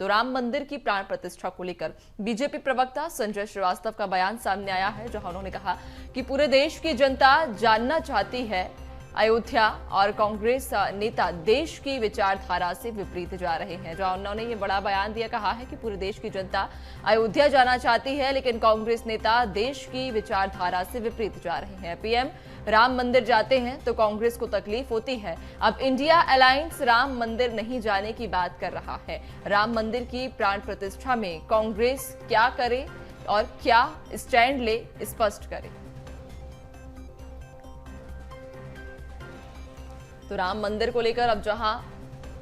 तो राम मंदिर की प्राण प्रतिष्ठा को लेकर बीजेपी प्रवक्ता संजय श्रीवास्तव का बयान सामने आया है, जहां उन्होंने कहा कि पूरे देश की जनता जानना चाहती है अयोध्या और कांग्रेस नेता देश की विचारधारा से विपरीत जा रहे हैं। जहां उन्होंने ये बड़ा बयान दिया, कहा है कि पूरे देश की जनता अयोध्या जाना चाहती है, लेकिन कांग्रेस नेता देश की विचारधारा से विपरीत जा रहे हैं। पीएम राम मंदिर जाते हैं तो कांग्रेस को तकलीफ होती है। अब इंडिया अलायंस राम मंदिर नहीं जाने की बात कर रहा है। राम मंदिर की प्राण प्रतिष्ठा में कांग्रेस क्या करे और क्या स्टैंड ले, स्पष्ट करे। तो राम मंदिर को लेकर अब जहां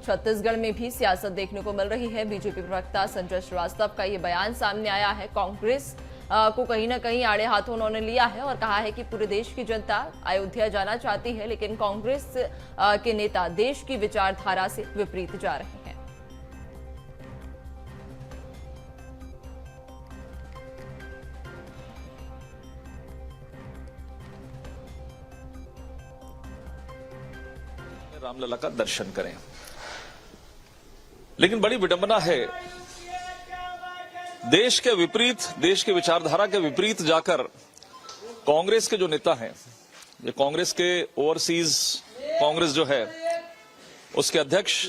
छत्तीसगढ़ में भी सियासत देखने को मिल रही है, बीजेपी प्रवक्ता संजय श्रीवास्तव का ये बयान सामने आया है। कांग्रेस को कहीं ना कहीं आड़े हाथों उन्होंने लिया है और कहा है कि पूरे देश की जनता अयोध्या जाना चाहती है, लेकिन कांग्रेस के नेता देश की विचारधारा से विपरीत जा रहे हैं। रामलला का दर्शन करें, लेकिन बड़ी विडंबना है, देश के विपरीत, देश के विचारधारा के विपरीत जाकर कांग्रेस के जो नेता हैं, ये कांग्रेस के ओवरसीज कांग्रेस जो है उसके अध्यक्ष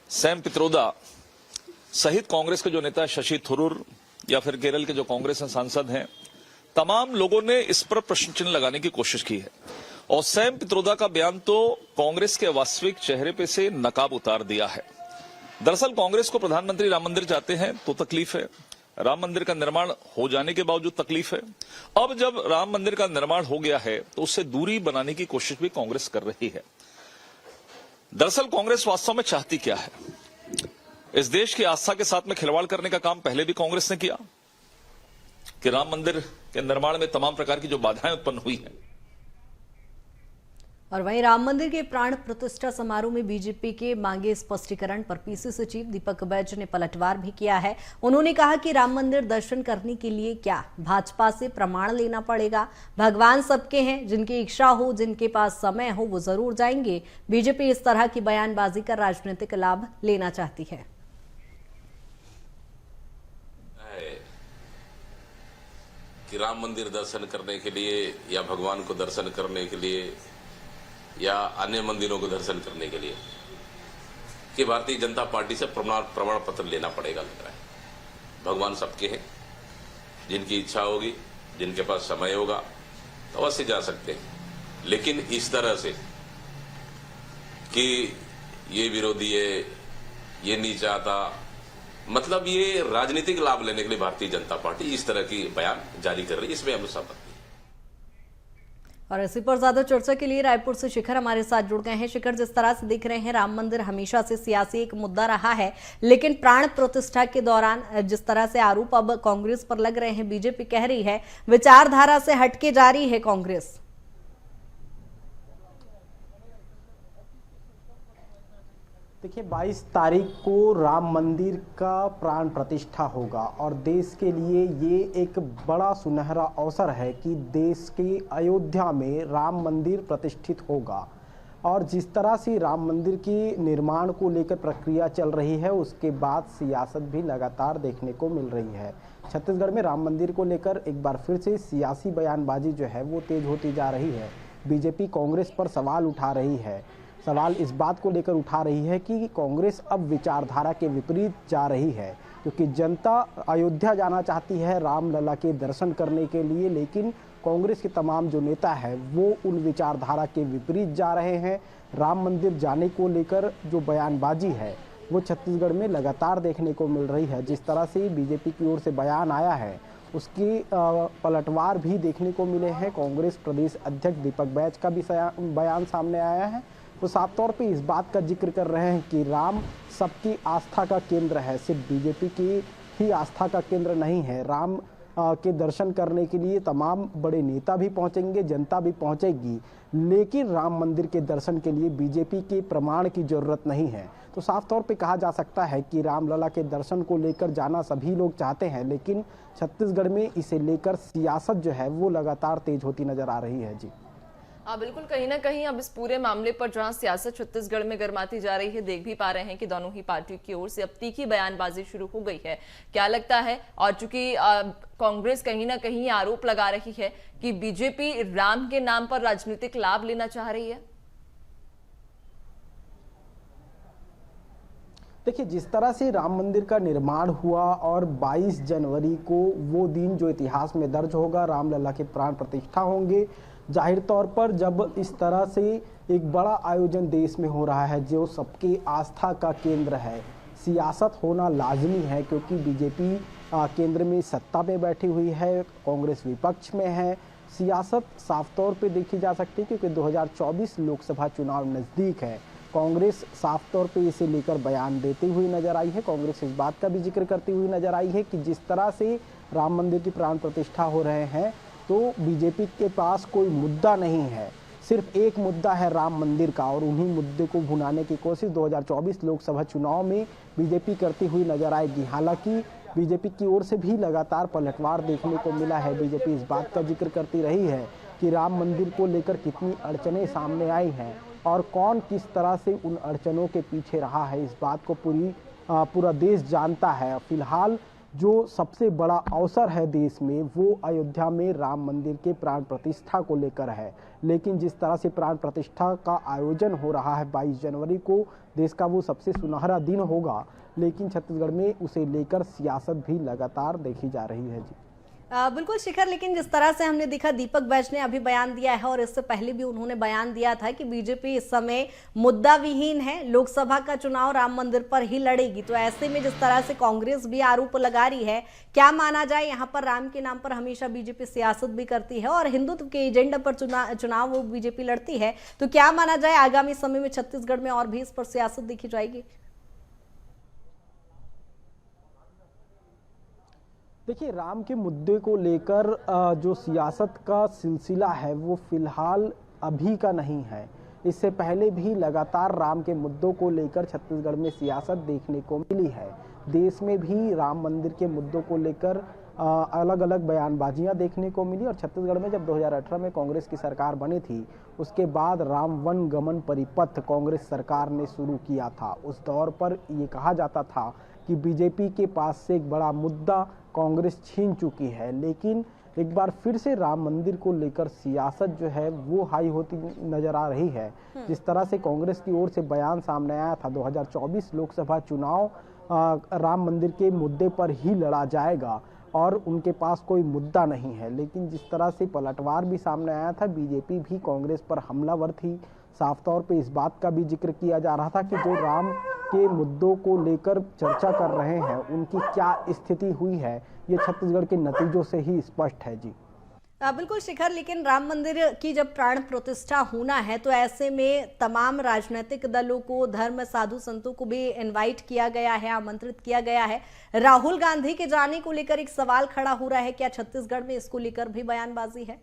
सैम पित्रोदा सहित कांग्रेस के जो नेता शशि थरूर या फिर केरल के जो कांग्रेस सांसद हैं, तमाम लोगों ने इस पर प्रश्न चिन्ह लगाने की कोशिश की है। और सैम पित्रोदा का बयान तो कांग्रेस के वास्तविक चेहरे पे से नकाब उतार दिया है। दरअसल कांग्रेस को प्रधानमंत्री राम मंदिर जाते हैं तो तकलीफ है, राम मंदिर का निर्माण हो जाने के बावजूद तकलीफ है। अब जब राम मंदिर का निर्माण हो गया है तो उससे दूरी बनाने की कोशिश भी कांग्रेस कर रही है। दरअसल कांग्रेस वास्तव में चाहती क्या है? इस देश की आस्था के साथ में खिलवाड़ करने का काम पहले भी कांग्रेस ने किया कि राम मंदिर के निर्माण में तमाम प्रकार की जो बाधाएं उत्पन्न हुई हैं। और वहीं राम मंदिर के प्राण प्रतिष्ठा समारोह में बीजेपी के मांगे स्पष्टीकरण पर पीसी सचिव दीपक बैज ने पलटवार भी किया है। उन्होंने कहा कि राम मंदिर दर्शन करने के लिए क्या भाजपा से प्रमाण लेना पड़ेगा? भगवान सबके हैं, जिनकी इच्छा हो, जिनके पास समय हो, वो जरूर जाएंगे। बीजेपी इस तरह की बयानबाजी कर राजनीतिक लाभ लेना चाहती है। कि राम मंदिर दर्शन करने के लिए या भगवान को दर्शन करने के लिए या अन्य मंदिरों को दर्शन करने के लिए कि भारतीय जनता पार्टी से प्रमाण पत्र लेना पड़ेगा, लग रहा है। भगवान सबके हैं, जिनकी इच्छा होगी, जिनके पास समय होगा तो अवश्य जा सकते हैं। लेकिन इस तरह से कि ये विरोधी है, ये नहीं चाहता, मतलब ये राजनीतिक लाभ लेने के लिए भारतीय जनता पार्टी इस तरह की बयान जारी कर रही है, इसमें हम सहमत नहीं। और इसी पर ज्यादा चर्चा के लिए रायपुर से शिखर हमारे साथ जुड़ गए हैं। शिखर, जिस तरह से दिख रहे हैं, राम मंदिर हमेशा से सियासी एक मुद्दा रहा है, लेकिन प्राण प्रतिष्ठा के दौरान जिस तरह से आरोप अब कांग्रेस पर लग रहे हैं, बीजेपी कह रही है विचारधारा से हटके जा रही है कांग्रेस। देखिए, 22 तारीख को राम मंदिर का प्राण प्रतिष्ठा होगा और देश के लिए ये एक बड़ा सुनहरा अवसर है कि देश के अयोध्या में राम मंदिर प्रतिष्ठित होगा। और जिस तरह से राम मंदिर की निर्माण को लेकर प्रक्रिया चल रही है, उसके बाद सियासत भी लगातार देखने को मिल रही है। छत्तीसगढ़ में राम मंदिर को लेकर एक बार फिर से सियासी बयानबाजी जो है वो तेज होती जा रही है। बीजेपी कांग्रेस पर सवाल उठा रही है, सवाल इस बात को लेकर उठा रही है कि कांग्रेस अब विचारधारा के विपरीत जा रही है, क्योंकि जनता अयोध्या जाना चाहती है रामलला के दर्शन करने के लिए, लेकिन कांग्रेस के तमाम जो नेता है वो उन विचारधारा के विपरीत जा रहे हैं। राम मंदिर जाने को लेकर जो बयानबाजी है वो छत्तीसगढ़ में लगातार देखने को मिल रही है। जिस तरह से बीजेपी की ओर से बयान आया है उसकी पलटवार भी देखने को मिले हैं। कांग्रेस प्रदेश अध्यक्ष दीपक बैज का भी बयान सामने आया है। वो साफ तौर पे इस बात का जिक्र कर रहे हैं कि राम सबकी आस्था का केंद्र है, सिर्फ बीजेपी की ही आस्था का केंद्र नहीं है। राम के दर्शन करने के लिए तमाम बड़े नेता भी पहुंचेंगे, जनता भी पहुंचेगी, लेकिन राम मंदिर के दर्शन के लिए बीजेपी के प्रमाण की जरूरत नहीं है। तो साफ तौर पे कहा जा सकता है कि रामलला के दर्शन को लेकर जाना सभी लोग चाहते हैं, लेकिन छत्तीसगढ़ में इसे लेकर सियासत जो है वो लगातार तेज होती नजर आ रही है। जी हाँ बिल्कुल, कहीं ना कहीं अब इस पूरे मामले पर जहां सियासत छत्तीसगढ़ में गर्माती जा रही है, देख भी पा रहे हैं कि दोनों ही पार्टियों की ओर से अब तीखी बयानबाजी शुरू हो गई है। क्या लगता है, और चूंकि कांग्रेस कहीं ना कहीं आरोप लगा रही है कि बीजेपी राम के नाम पर राजनीतिक लाभ लेना चाह रही है। देखिए, जिस तरह से राम मंदिर का निर्माण हुआ और 22 जनवरी को वो दिन जो इतिहास में दर्ज होगा, रामलला के प्राण प्रतिष्ठा होंगे। जाहिर तौर पर जब इस तरह से एक बड़ा आयोजन देश में हो रहा है जो सबके आस्था का केंद्र है, सियासत होना लाजमी है, क्योंकि बीजेपी केंद्र में सत्ता में बैठी हुई है, कांग्रेस विपक्ष में है। सियासत साफ तौर पे देखी जा सकती है क्योंकि 2024 लोकसभा चुनाव नज़दीक है। कांग्रेस साफ तौर पे इसे लेकर बयान देती हुई नजर आई है। कांग्रेस इस बात का भी जिक्र करती हुई नजर आई है कि जिस तरह से राम मंदिर की प्राण प्रतिष्ठा हो रहे हैं, तो बीजेपी के पास कोई मुद्दा नहीं है, सिर्फ एक मुद्दा है राम मंदिर का, और उन्हीं मुद्दे को भुनाने की कोशिश 2024 लोकसभा चुनाव में बीजेपी करती हुई नजर आएगी। हालांकि बीजेपी की ओर से भी लगातार पलटवार देखने को मिला है। बीजेपी इस बात का जिक्र करती रही है कि राम मंदिर को लेकर कितनी अड़चनें सामने आई हैं और कौन किस तरह से उन अड़चनों के पीछे रहा है, इस बात को पूरा देश जानता है। फिलहाल जो सबसे बड़ा अवसर है देश में, वो अयोध्या में राम मंदिर के प्राण प्रतिष्ठा को लेकर है। लेकिन जिस तरह से प्राण प्रतिष्ठा का आयोजन हो रहा है 22 जनवरी को, देश का वो सबसे सुनहरा दिन होगा, लेकिन छत्तीसगढ़ में उसे लेकर सियासत भी लगातार देखी जा रही है। जी बिल्कुल शिखर, लेकिन जिस तरह से हमने देखा, दीपक बैज ने अभी बयान दिया है और इससे पहले भी उन्होंने बयान दिया था कि बीजेपी इस समय मुद्दा विहीन है, लोकसभा का चुनाव राम मंदिर पर ही लड़ेगी। तो ऐसे में जिस तरह से कांग्रेस भी आरोप लगा रही है, क्या माना जाए, यहाँ पर राम के नाम पर हमेशा बीजेपी सियासत भी करती है और हिंदुत्व के एजेंडा पर चुनाव वो बीजेपी लड़ती है, तो क्या माना जाए आगामी समय में छत्तीसगढ़ में और भी इस पर सियासत देखी जाएगी? देखिए, राम के मुद्दे को लेकर जो सियासत का सिलसिला है वो फिलहाल अभी का नहीं है। इससे पहले भी लगातार राम के मुद्दों को लेकर छत्तीसगढ़ में सियासत देखने को मिली है। देश में भी राम मंदिर के मुद्दों को लेकर अलग अलग बयानबाजियां देखने को मिली, और छत्तीसगढ़ में जब 2018 में कांग्रेस की सरकार बनी थी, उसके बाद राम वन गमन परिपथ कांग्रेस सरकार ने शुरू किया था। उस दौर पर ये कहा जाता था कि बीजेपी के पास से एक बड़ा मुद्दा कांग्रेस छीन चुकी है। लेकिन एक बार फिर से राम मंदिर को लेकर सियासत जो है वो हाई होती नजर आ रही है। जिस तरह से कांग्रेस की ओर से बयान सामने आया था, 2024 लोकसभा चुनाव राम मंदिर के मुद्दे पर ही लड़ा जाएगा और उनके पास कोई मुद्दा नहीं है। लेकिन जिस तरह से पलटवार भी सामने आया था, बीजेपी भी कांग्रेस पर हमलावर थी। साफ तौर पे इस बात का भी जिक्र किया जा रहा था कि जो राम के मुद्दों को लेकर चर्चा कर रहे हैं, उनकी क्या स्थिति हुई है, ये छत्तीसगढ़ के नतीजों से ही स्पष्ट है। जी बिल्कुल शिखर, लेकिन राम मंदिर की जब प्राण प्रतिष्ठा होना है, तो ऐसे में तमाम राजनीतिक दलों को, धर्म साधु संतों को भी इनवाइट किया गया है, आमंत्रित किया गया है। राहुल गांधी के जाने को लेकर एक सवाल खड़ा हो रहा है, क्या छत्तीसगढ़ में इसको लेकर भी बयानबाजी है?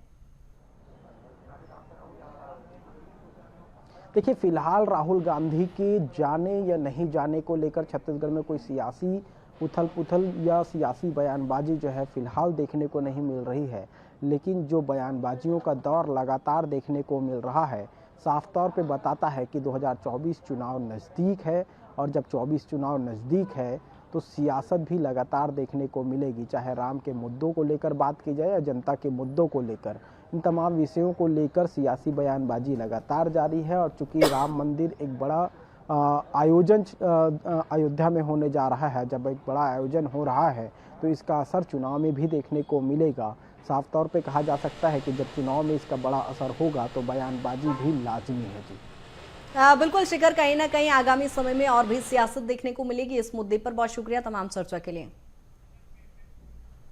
देखिए, फिलहाल राहुल गांधी के जाने या नहीं जाने को लेकर छत्तीसगढ़ में कोई सियासी उथल पुथल या सियासी बयानबाजी जो है फिलहाल देखने को नहीं मिल रही है। लेकिन जो बयानबाजियों का दौर लगातार देखने को मिल रहा है, साफ तौर पे बताता है कि 2024 चुनाव नज़दीक है, और जब 24 चुनाव नज़दीक है तो सियासत भी लगातार देखने को मिलेगी। चाहे राम के मुद्दों को लेकर बात की जाए या जनता के मुद्दों को लेकर, इन तमाम विषयों को लेकर सियासी बयानबाजी लगातार जारी है। और चूंकि राम मंदिर एक बड़ा आयोजन अयोध्या में होने जा रहा है, जब एक बड़ा आयोजन हो रहा है तो इसका असर चुनाव में भी देखने को मिलेगा। साफ तौर पे कहा जा सकता है कि जब चुनाव में इसका बड़ा असर होगा तो बयानबाजी भी लाजमी है। जी बिल्कुल शिखर, कहीं ना कहीं आगामी समय में और भी सियासत देखने को मिलेगी इस मुद्दे पर। बहुत शुक्रिया तमाम चर्चा के लिए।